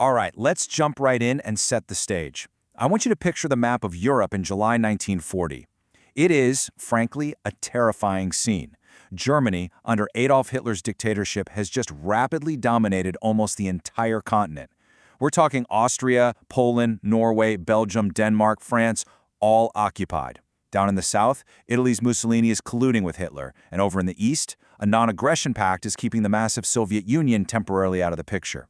All right, let's jump right in and set the stage. I want you to picture the map of Europe in July 1940. It is, frankly, a terrifying scene. Germany, under Adolf Hitler's dictatorship, has just rapidly dominated almost the entire continent. We're talking Austria, Poland, Norway, Belgium, Denmark, France, all occupied. Down in the south, Italy's Mussolini is colluding with Hitler, and over in the east, a non-aggression pact is keeping the massive Soviet Union temporarily out of the picture.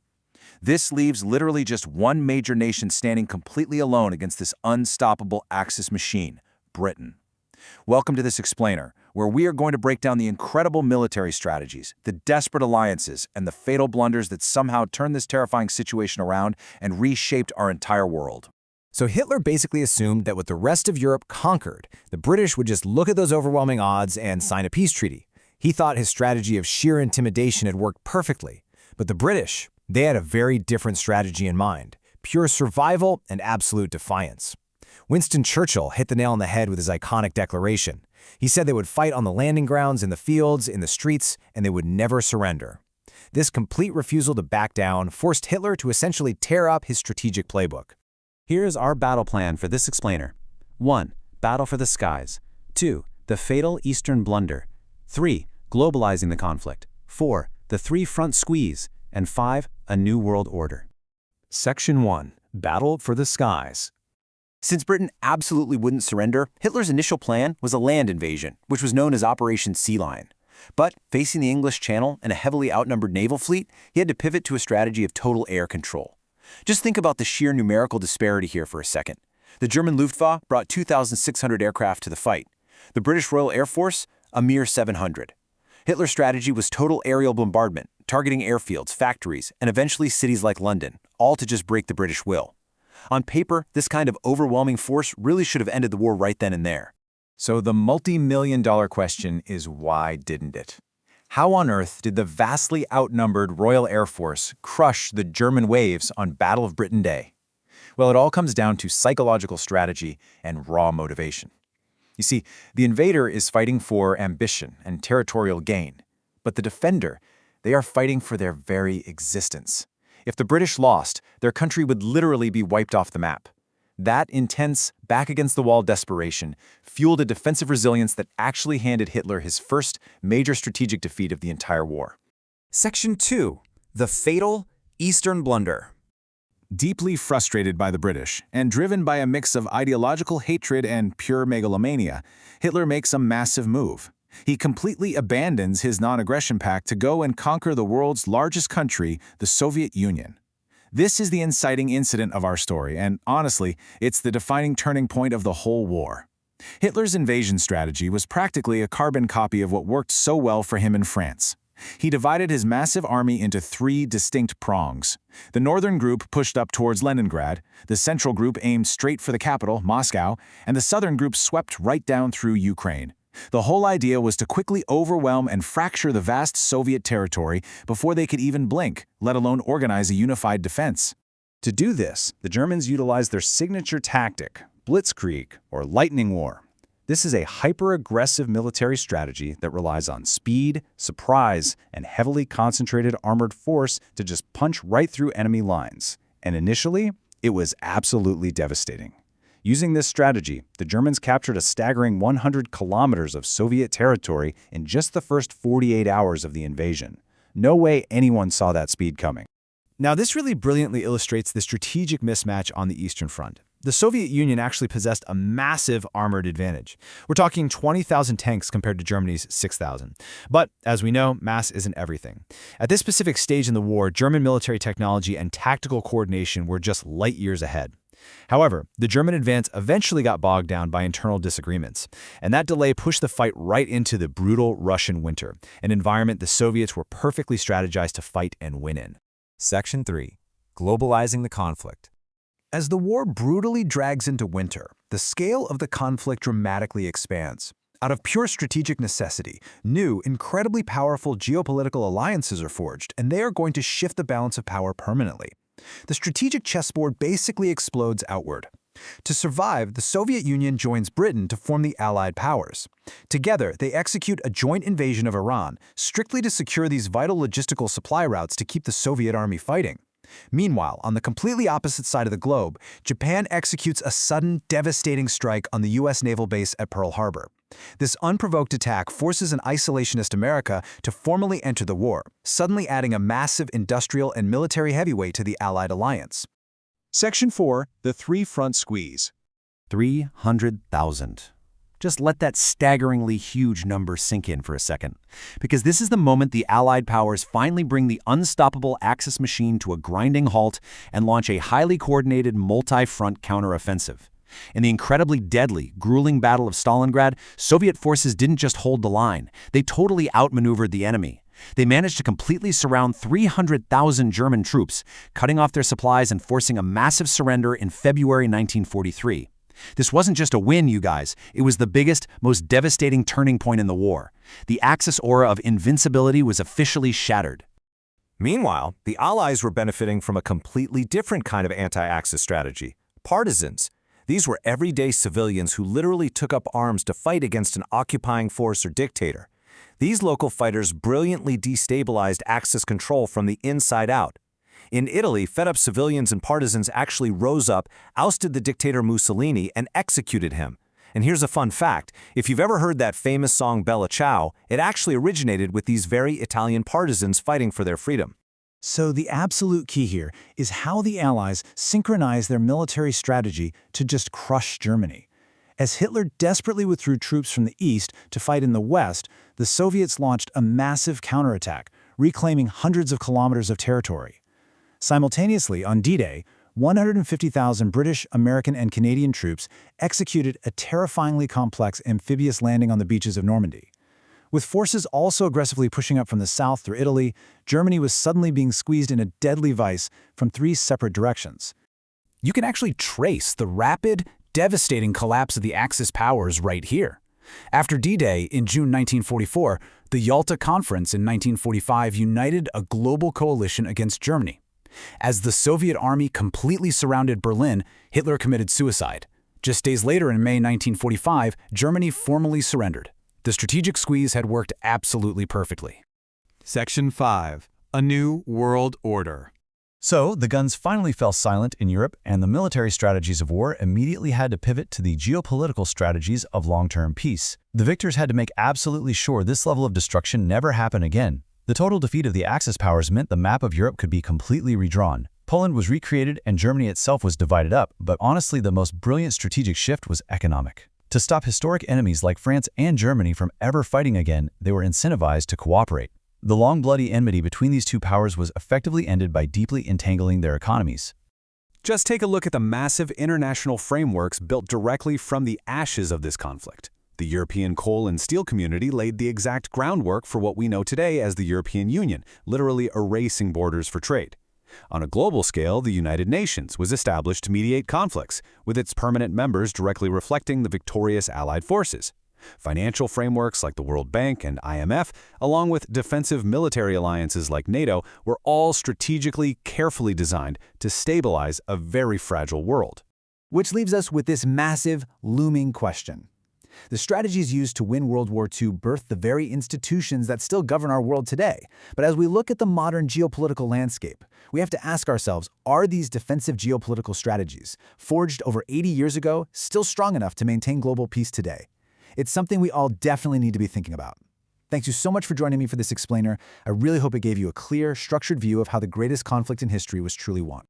This leaves literally just one major nation standing completely alone against this unstoppable Axis machine, Britain. Welcome to this explainer, where we are going to break down the incredible military strategies, the desperate alliances, and the fatal blunders that somehow turned this terrifying situation around and reshaped our entire world. So Hitler basically assumed that with the rest of Europe conquered, the British would just look at those overwhelming odds and sign a peace treaty. He thought his strategy of sheer intimidation had worked perfectly. But the British, they had a very different strategy in mind: pure survival and absolute defiance. Winston Churchill hit the nail on the head with his iconic declaration. He said they would fight on the landing grounds, in the fields, in the streets, and they would never surrender. This complete refusal to back down forced Hitler to essentially tear up his strategic playbook. Here's our battle plan for this explainer. 1. Battle for the skies. 2. The fatal Eastern blunder. 3. Globalizing the conflict. 4. The three-front squeeze. And 5. A new world order. Section 1. Battle for the skies. Since Britain absolutely wouldn't surrender, Hitler's initial plan was a land invasion, which was known as Operation Sea Lion. But facing the English Channel and a heavily outnumbered naval fleet, he had to pivot to a strategy of total air control. Just think about the sheer numerical disparity here for a second. The German Luftwaffe brought 2,600 aircraft to the fight. The British Royal Air Force, a mere 700. Hitler's strategy was total aerial bombardment, targeting airfields, factories, and eventually cities like London, all to just break the British will. On paper, this kind of overwhelming force really should have ended the war right then and there. So the multi-million-dollar question is, why didn't it? How on earth did the vastly outnumbered Royal Air Force crush the German waves on Battle of Britain Day? Well, it all comes down to psychological strategy and raw motivation. You see, the invader is fighting for ambition and territorial gain, but the defender, they are fighting for their very existence. If the British lost, their country would literally be wiped off the map. That intense, back-against-the-wall desperation fueled a defensive resilience that actually handed Hitler his first major strategic defeat of the entire war. Section 2. The fatal Eastern blunder. Deeply frustrated by the British, and driven by a mix of ideological hatred and pure megalomania, Hitler makes a massive move. He completely abandons his non-aggression pact to go and conquer the world's largest country, the Soviet Union. This is the inciting incident of our story, and honestly, it's the defining turning point of the whole war. Hitler's invasion strategy was practically a carbon copy of what worked so well for him in France. He divided his massive army into 3 distinct prongs. The northern group pushed up towards Leningrad, the central group aimed straight for the capital, Moscow, and the southern group swept right down through Ukraine. The whole idea was to quickly overwhelm and fracture the vast Soviet territory before they could even blink, let alone organize a unified defense. To do this, the Germans utilized their signature tactic, blitzkrieg, or lightning war. This is a hyper-aggressive military strategy that relies on speed, surprise, and heavily concentrated armored force to just punch right through enemy lines. And initially, it was absolutely devastating. Using this strategy, the Germans captured a staggering 100 kilometers of Soviet territory in just the first 48 hours of the invasion. No way anyone saw that speed coming. Now, this really brilliantly illustrates the strategic mismatch on the Eastern Front. The Soviet Union actually possessed a massive armored advantage. We're talking 20,000 tanks compared to Germany's 6,000. But, as we know, mass isn't everything. At this specific stage in the war, German military technology and tactical coordination were just light years ahead. However, the German advance eventually got bogged down by internal disagreements, and that delay pushed the fight right into the brutal Russian winter, an environment the Soviets were perfectly strategized to fight and win in. Section 3. Globalizing the conflict. As the war brutally drags into winter, the scale of the conflict dramatically expands. Out of pure strategic necessity, new, incredibly powerful geopolitical alliances are forged, and they are going to shift the balance of power permanently. The strategic chessboard basically explodes outward. To survive, the Soviet Union joins Britain to form the Allied powers. Together, they execute a joint invasion of Iran, strictly to secure these vital logistical supply routes to keep the Soviet army fighting. Meanwhile, on the completely opposite side of the globe, Japan executes a sudden, devastating strike on the U.S. naval base at Pearl Harbor. This unprovoked attack forces an isolationist America to formally enter the war, suddenly adding a massive industrial and military heavyweight to the Allied alliance. Section 4. The three-front squeeze. 300,000. Just let that staggeringly huge number sink in for a second, because this is the moment the Allied powers finally bring the unstoppable Axis machine to a grinding halt and launch a highly coordinated multi-front counteroffensive. In the incredibly deadly, grueling Battle of Stalingrad, Soviet forces didn't just hold the line, they totally outmaneuvered the enemy. They managed to completely surround 300,000 German troops, cutting off their supplies and forcing a massive surrender in February 1943. This wasn't just a win, you guys. It was the biggest, most devastating turning point in the war. The Axis aura of invincibility was officially shattered. Meanwhile, the Allies were benefiting from a completely different kind of anti-Axis strategy: partisans. These were everyday civilians who literally took up arms to fight against an occupying force or dictator. These local fighters brilliantly destabilized Axis control from the inside out. In Italy, fed-up civilians and partisans actually rose up, ousted the dictator Mussolini, and executed him. And here's a fun fact: if you've ever heard that famous song Bella Ciao, it actually originated with these very Italian partisans fighting for their freedom. So the absolute key here is how the Allies synchronized their military strategy to just crush Germany. As Hitler desperately withdrew troops from the east to fight in the west, the Soviets launched a massive counterattack, reclaiming hundreds of kilometers of territory. Simultaneously, on D-Day, 150,000 British, American, and Canadian troops executed a terrifyingly complex amphibious landing on the beaches of Normandy. With forces also aggressively pushing up from the south through Italy, Germany was suddenly being squeezed in a deadly vice from three separate directions. You can actually trace the rapid, devastating collapse of the Axis powers right here. After D-Day in June 1944, the Yalta Conference in 1945 united a global coalition against Germany. As the Soviet army completely surrounded Berlin, Hitler committed suicide. Just days later, in May 1945, Germany formally surrendered. The strategic squeeze had worked absolutely perfectly. Section 5. A new world order. So, the guns finally fell silent in Europe, and the military strategies of war immediately had to pivot to the geopolitical strategies of long-term peace. The victors had to make absolutely sure this level of destruction never happened again. The total defeat of the Axis powers meant the map of Europe could be completely redrawn. Poland was recreated and Germany itself was divided up, but honestly the most brilliant strategic shift was economic. To stop historic enemies like France and Germany from ever fighting again, they were incentivized to cooperate. The long bloody enmity between these two powers was effectively ended by deeply entangling their economies. Just take a look at the massive international frameworks built directly from the ashes of this conflict. The European coal and steel community laid the exact groundwork for what we know today as the European Union, literally erasing borders for trade. On a global scale, the United Nations was established to mediate conflicts, with its permanent members directly reflecting the victorious Allied forces. Financial frameworks like the World Bank and IMF, along with defensive military alliances like NATO, were all strategically, carefully designed to stabilize a very fragile world. Which leaves us with this massive, looming question. The strategies used to win World War II birthed the very institutions that still govern our world today. But as we look at the modern geopolitical landscape, we have to ask ourselves, are these defensive geopolitical strategies, forged over 80 years ago, still strong enough to maintain global peace today? It's something we all definitely need to be thinking about. Thank you so much for joining me for this explainer. I really hope it gave you a clear, structured view of how the greatest conflict in history was truly won.